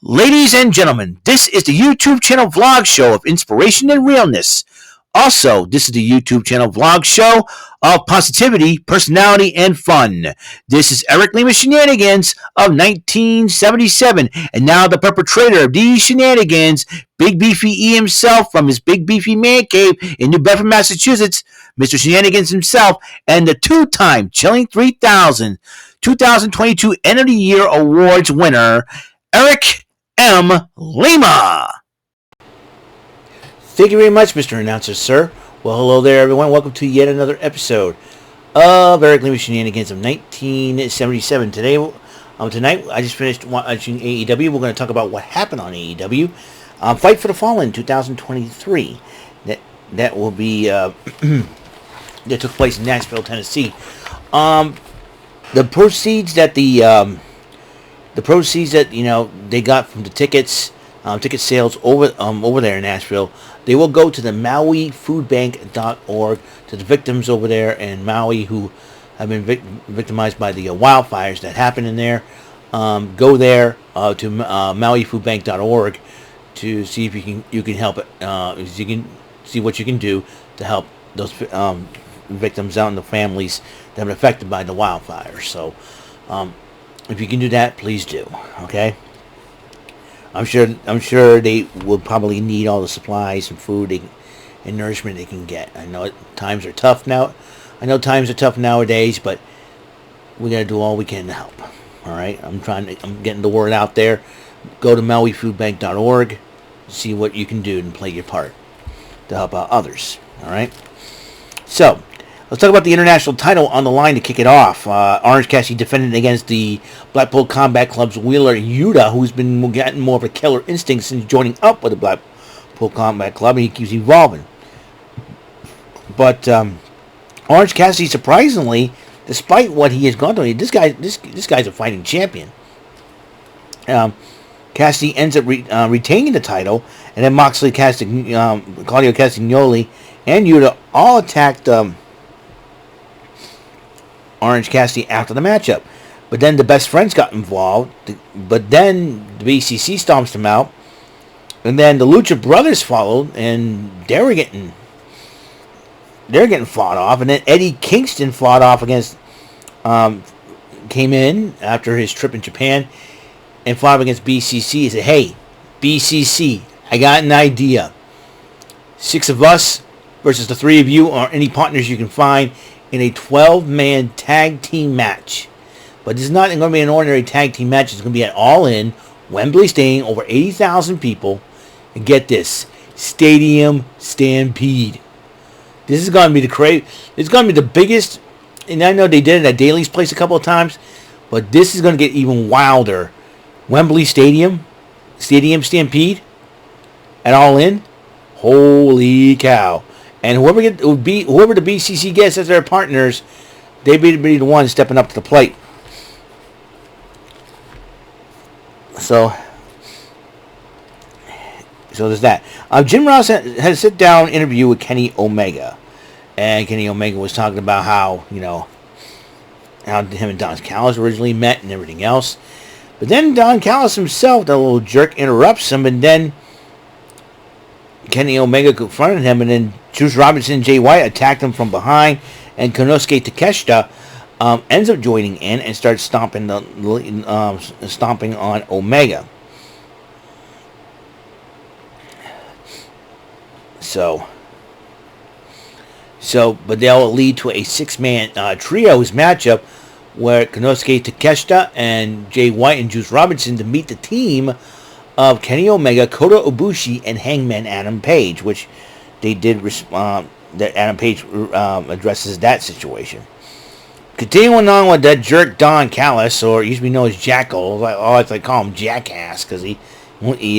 Ladies and gentlemen, this is the YouTube channel vlog show of inspiration and realness. Also, this is the YouTube channel vlog show of positivity, personality, and fun. This is Eric Lima Shenanigans of 1977, and now the perpetrator of these shenanigans, Big Beefy E himself from his Big Beefy Man Cave in New Bedford, Massachusetts, Mr. Shenanigans himself, and the two-time Chilling 3000 2022 End of the Year Awards winner, Eric M. Lima. Thank you very much, Mr. Announcer, sir. Well, hello there, everyone. Welcome to yet another episode of Eric Lima Shenanigans of 1977. Tonight, I just finished watching AEW. We're going to talk about what happened on AEW. Fight for the Fallen 2023. That will be that took place in Nashville, Tennessee. The proceeds that they got from the ticket sales over there in Nashville, they will go to the Maui foodbank.org, to the victims over there in Maui who have been victimized by the wildfires that happened in there. Go there to mauifoodbank.org to see if you can help it. You can see what you can do to help those victims out and the families that have been affected by the wildfires. So, if you can do that, please do. Okay. I'm sure they will probably need all the supplies and food and nourishment they can get. I know times are tough now. I know times are tough nowadays, but we gotta do all we can to help. All right. I'm getting the word out there. Go to mauifoodbank.org, see what you can do and play your part to help out others. All right. So, let's talk about the international title on the line to kick it off. Orange Cassidy defended against the Blackpool Combat Club's Wheeler Yuta, who's been getting more of a killer instinct since joining up with the Blackpool Combat Club, and he keeps evolving. But Orange Cassidy, surprisingly, despite what he has gone through, this guy's a fighting champion. Cassidy ends up retaining the title, and then Claudio Castagnoli and Yuta all attacked Orange Cassidy after the matchup. But then the best friends got involved. But then the BCC stomps them out. And then the Lucha Brothers followed, and they're getting fought off. And then Eddie Kingston fought off against came in after his trip in Japan and fought against BCC. He said, "Hey, BCC, I got an idea. 6 of us versus the 3 of you, or any partners you can find, in a 12-man tag team match. But this is not going to be an ordinary tag team match. It's going to be an all-in Wembley Stadium, over 80,000 people. And get this, Stadium Stampede. This is going to be It's going to be the biggest. And I know they did it at Daly's place a couple of times, but this is going to get even wilder. Wembley Stadium Stampede, and all in. Holy cow! And whoever the BCC gets as their partners, they be the ones stepping up to the plate. So there's that. Jim Ross had a sit-down interview with Kenny Omega, and Kenny Omega was talking about how him and Don Callis originally met and everything else. But then Don Callis himself, that little jerk, interrupts him, and then Kenny Omega confronted him, and then Juice Robinson and Jay White attacked him from behind, and Konosuke Takeshita ends up joining in and starts stomping on Omega. But they'll lead to a 6-man trios matchup where Konosuke Takeshita and Jay White and Juice Robinson to meet the team of Kenny Omega, Kota Ibushi, and Hangman Adam Page, which they did respond. That Adam Page addresses that situation. Continuing on with that jerk Don Callis, or used to be known as Jackal, I like to call him Jackass because he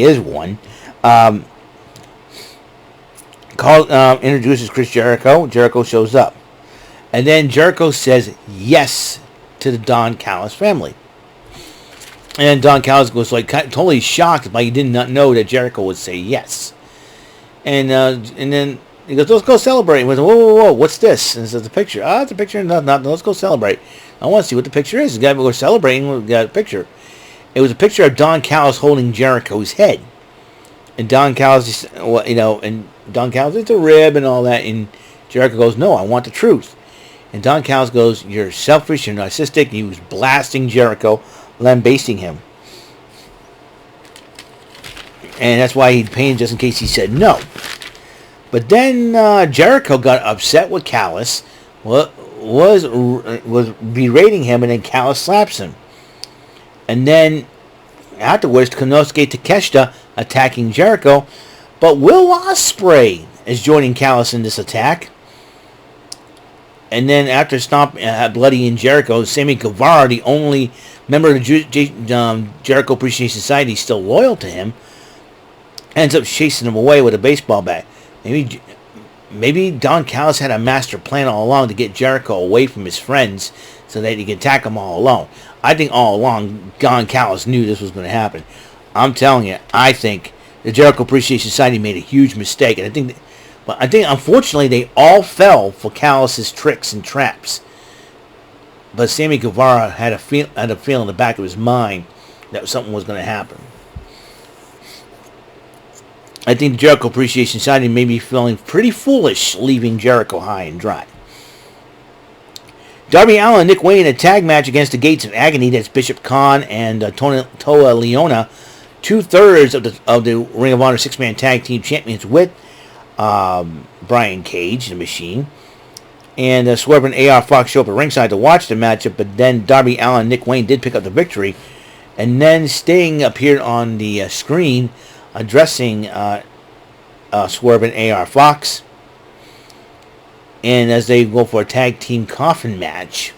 is one. Introduces Chris Jericho. Jericho shows up, and then Jericho says yes to the Don Callis family. And Don Callis was totally shocked, but he did not know that Jericho would say yes. And then he goes, "Let's go celebrate." And we go, whoa, what's this? And it says the picture. It's a picture. Nothing. Let's go celebrate. I want to see what the picture is. We're celebrating. We got a picture. It was a picture of Don Callis holding Jericho's head. And Don Callis, and Don Callis, it's a rib and all that. And Jericho goes, no, I want the truth. And Don Callis goes, you're selfish, you're narcissistic. And he was blasting Jericho, lambasting him. And that's why he paid just in case he said no. But then Jericho got upset with Callis, was berating him, and then Callis slaps him. And then afterwards, Konosuke Takeshita attacking Jericho, but Will Ospreay is joining Callis in this attack. And then after Bloody and Jericho, Sammy Guevara, the only member of the Jericho Appreciation Society still loyal to him, ends up chasing him away with a baseball bat. Maybe Don Callis had a master plan all along to get Jericho away from his friends so that he could attack him all alone. I think all along Don Callis knew this was going to happen. I'm telling you, I think the Jericho Appreciation Society made a huge mistake, and I think unfortunately they all fell for Callis' tricks and traps. But Sammy Guevara had a feel in the back of his mind that something was going to happen. I think the Jericho Appreciation Society may be feeling pretty foolish leaving Jericho high and dry. Darby Allin and Nick Wayne in a tag match against the Gates of Agony. That's Bishop Khan and Toa Leona. 2/3 of the Ring of Honor 6-man tag team champions with Brian Cage, the Machine. And Swerve and AR Fox show up at ringside to watch the matchup, but then Darby Allin and Nick Wayne did pick up the victory. And then Sting appeared on the screen addressing Swerve and AR Fox. And as they go for a tag team coffin match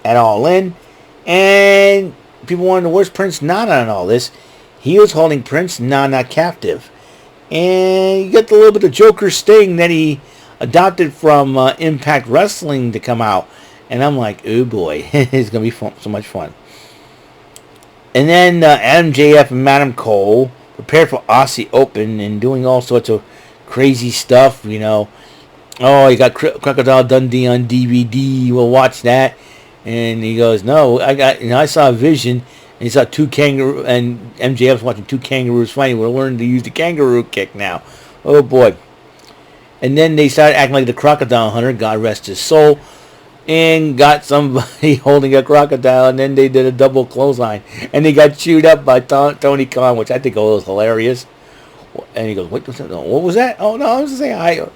at All In. And people wanted to where's Prince Nana in all this. He was holding Prince Nana captive. And you got the little bit of Joker Sting that he adopted from Impact Wrestling to come out. And I'm like, oh boy, it's going to be so much fun. And then MJF and Madam Cole prepared for Aussie Open and doing all sorts of crazy stuff, Oh, you got Crocodile Dundee on DVD. We'll watch that. And he goes, no, I saw a vision. And he saw two kangaroo, and MJF's watching two kangaroos fighting. We're learning to use the kangaroo kick now. Oh boy. And then they started acting like the Crocodile Hunter, God rest his soul, and got somebody holding a crocodile, and then they did a double clothesline. And they got chewed up by Tony Khan, which I think was hilarious. And he goes, what was that? Oh, no, I was saying hi.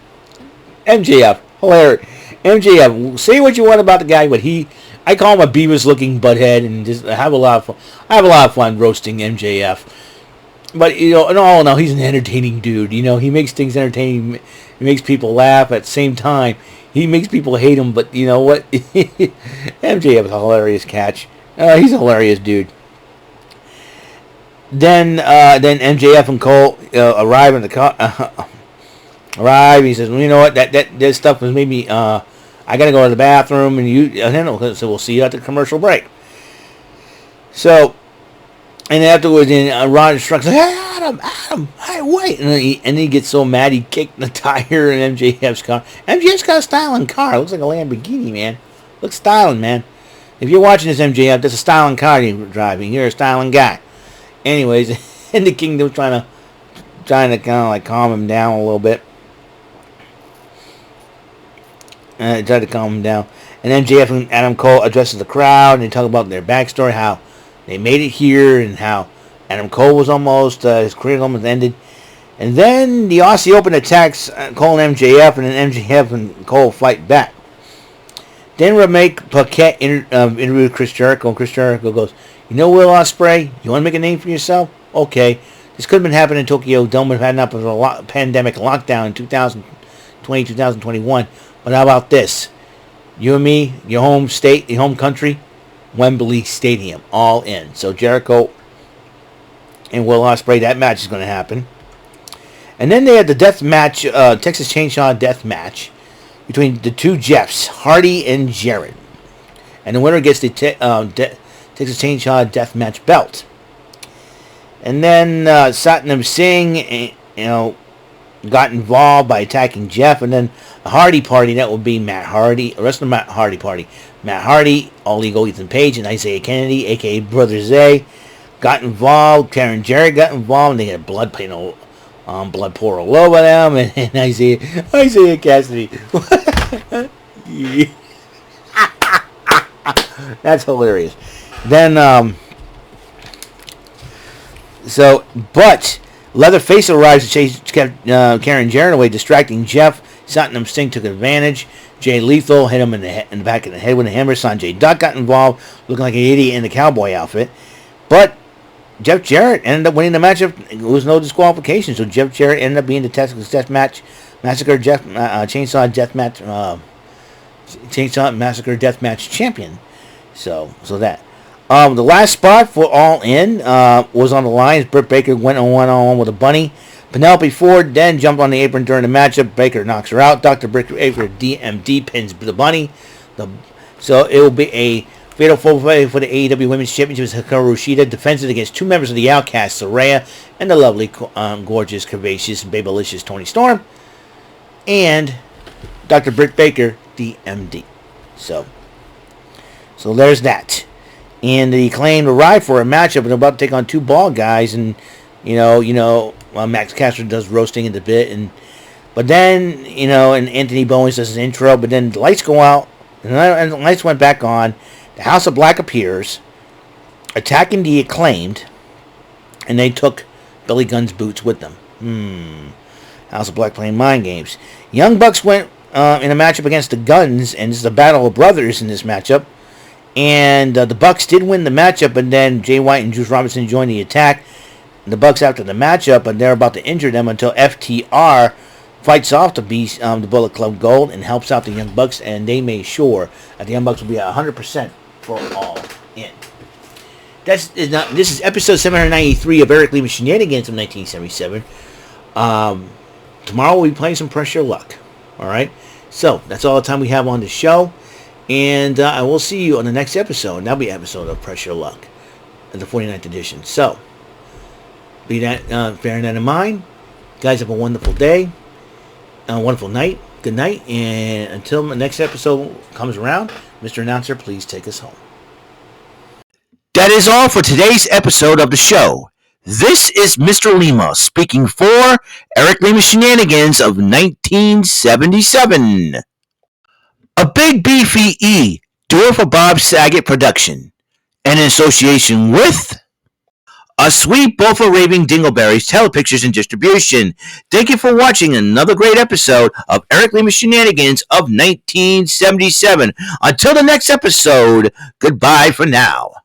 MJF, hilarious. MJF, say what you want about the guy, but I call him a Beavis-looking butthead, and just have a lot of fun. I have a lot of fun roasting MJF. But, in all, he's an entertaining dude. He makes things entertaining. He makes people laugh at the same time. He makes people hate him, but you know what? MJF is a hilarious catch. He's a hilarious dude. Then MJF and Cole arrive in the car. Arrive. He says, well, you know what? That stuff was maybe. I gotta go to the bathroom, and so we'll see you at the commercial break. So, and afterwards, Ron instructs, hey, Adam, hey, wait, and he gets so mad he kicked the tire in MJF's car. MJF's got a styling car. It looks like a Lamborghini, man. Looks styling, man. If you're watching this, MJF, that's a styling car you're driving. You're a styling guy. Anyways, and the Kingdom's trying to kind of like calm him down a little bit. Tried to calm him down. And MJF and Adam Cole addresses the crowd, and they talk about their backstory, how they made it here, and how Adam Cole was almost, his career almost ended. And then the Aussie Open attacks Cole and MJF, and then MJF and Cole fight back. Then Ramake Paquette interviewed Chris Jericho, and Chris Jericho goes, you know, Will Ospreay, you want to make a name for yourself? Okay. This could have been happening in Tokyo Dome, would have had enough of a pandemic lockdown in 2020, 2021. But how about this? You and me, your home state, your home country, Wembley Stadium, all in. So Jericho and Will Ospreay, that match is going to happen. And then they had the death match, Texas Chainsaw death match between the two Jeffs, Hardy and Jarrett. And the winner gets the Texas Chainsaw death match belt. And then Satnam Singh, got involved by attacking Jeff, and then the Hardy Party, that would be Matt Hardy, the rest of the Matt Hardy Party. Matt Hardy, All Ego Ethan Page, and Isaiah Kennedy, a.k.a. Brother Zay, got involved. Karen Jarrett got involved, and they had blood pour all over them, and Isaiah Cassidy. That's hilarious. Then, but Leatherface arrives to chase Karen Jarrett away, distracting Jeff. Satnam Singh took advantage. Jay Lethal hit him in the back of the head with a hammer. Sanjay Dutt got involved, looking like an idiot in the cowboy outfit. But Jeff Jarrett ended up winning the matchup. It was no disqualification, so Jeff Jarrett ended up being the Texas Death Match Massacre Chainsaw Massacre Death Match champion. So that. The last spot for All In was on the line. Britt Baker went on one-on-one with a bunny. Penelope Ford then jumped on the apron during the matchup. Baker knocks her out. Dr. Britt Baker DMD pins the bunny. So it will be a fatal four-way for the AEW Women's Championship. Hikaru Shida defends it against two members of the Outcast, Saraya, and the lovely, gorgeous, curvaceous, babylicious Toni Storm, and Dr. Britt Baker DMD. So there's that. And the Acclaimed arrived for a matchup, and they're about to take on two bald guys, and Max Caster does roasting in the bit, but then and Anthony Bowens does his intro, but then the lights go out, and the lights went back on. The House of Black appears, attacking the Acclaimed, and they took Billy Gunn's boots with them. House of Black playing mind games. Young Bucks went in a matchup against the Guns, and this is a battle of brothers in this matchup. And the Bucks did win the matchup, and then Jay White and Juice Robinson joined the attack. The Bucks after the matchup, and they're about to injure them until FTR fights off the Bullet Club Gold and helps out the Young Bucks, and they made sure that the Young Bucks will be at 100% for All In. This is episode 793 of Eric Lima Shenanigans of 1977. Tomorrow we'll be playing some Press Your Luck. Alright? So, that's all the time we have on the show. And I will see you on the next episode. And that'll be an episode of Press Your Luck, the 49th edition. So, bearing that in mind, guys, have a wonderful day, a wonderful night. Good night. And until the next episode comes around, Mr. Announcer, please take us home. That is all for today's episode of the show. This is Mr. Lima speaking for Eric Lima Shenanigans of 1977. A Big Beefy E, do it for Bob Saget production, and in association with A Sweet Bofa Raving Dingleberries Telepictures and Distribution. Thank you for watching another great episode of Eric Lima Shenanigans of 1977. Until the next episode, goodbye for now.